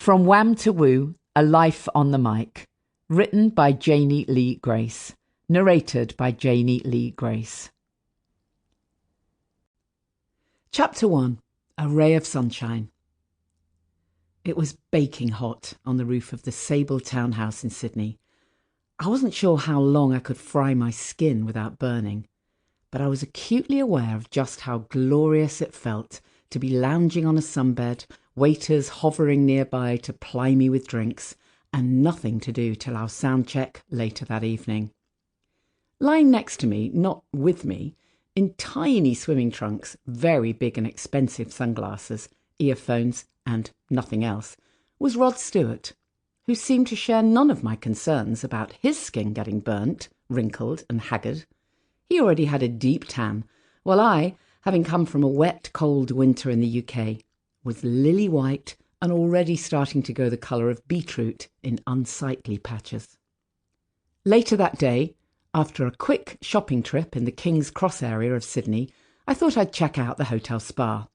From Wham to Woo, A Life on the Mic. Written by Janey Lee Grace. Narrated by Janey Lee Grace. Chapter 1. A Ray of Sunshine. It was baking hot on the roof of the Sable townhouse in Sydney. I wasn't sure how long I could fry my skin without burning, but I was acutely aware of just how glorious it felt to be lounging on a sunbed, waiters hovering nearby to ply me with drinks, and nothing to do till our sound check later that evening. Lying next to me, not with me, in tiny swimming trunks, very big and expensive sunglasses, earphones, and nothing else, was Rod Stewart, who seemed to share none of my concerns about his skin getting burnt, wrinkled, and haggard. He already had a deep tan, while I, having come from a wet, cold winter in the UK, was lily white and already starting to go the colour of beetroot in unsightly patches. Later that day, after a quick shopping trip in the King's Cross area of Sydney, I thought I'd check out the hotel spa.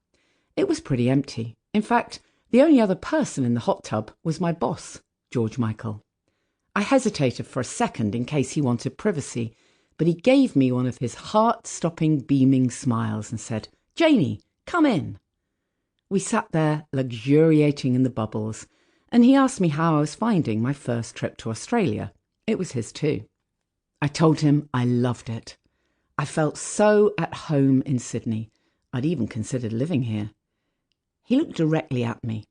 It was pretty empty. In fact, the only other person in the hot tub was my boss, George Michael. I hesitated for a second in case he wanted privacy, but he gave me one of his heart-stopping, beaming smiles and said, "Janey, come in." We sat there, luxuriating in the bubbles, and he asked me how I was finding my first trip to Australia. It was his too. I told him I loved it. I felt so at home in Sydney. I'd even considered living here. He looked directly at me.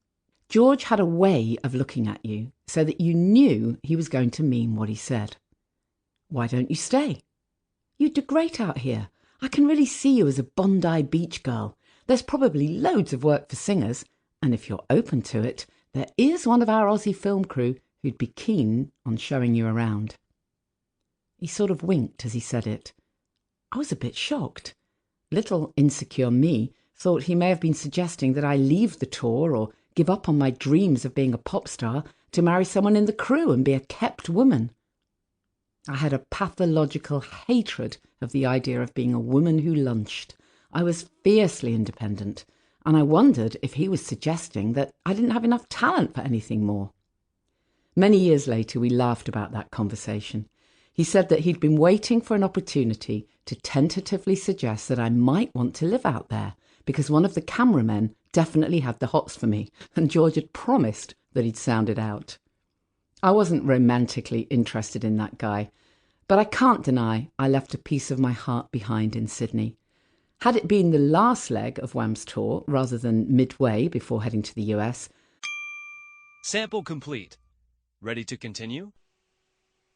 George had a way of looking at you so that you knew he was going to mean what he said. "Why don't you stay? You'd do great out here. I can really see you as a Bondi Beach girl. There's probably loads of work for singers, and if you're open to it, there is one of our Aussie film crew who'd be keen on showing you around." He sort of winked as he said it. I was a bit shocked. Little insecure me thought he may have been suggesting that I leave the tour or give up on my dreams of being a pop star to marry someone in the crew and be a kept woman. I had a pathological hatred of the idea of being a woman who lunched. I was fiercely independent, and I wondered if he was suggesting that I didn't have enough talent for anything more. Many years later, we laughed about that conversation. He said that he'd been waiting for an opportunity to tentatively suggest that I might want to live out there, because one of the cameramen definitely had the hots for me, and George had promised that he'd sound it out. I wasn't romantically interested in that guy, but I can't deny I left a piece of my heart behind in Sydney. Had it been the last leg of Wham's tour, rather than midway before heading to the US... Sample complete. Ready to continue?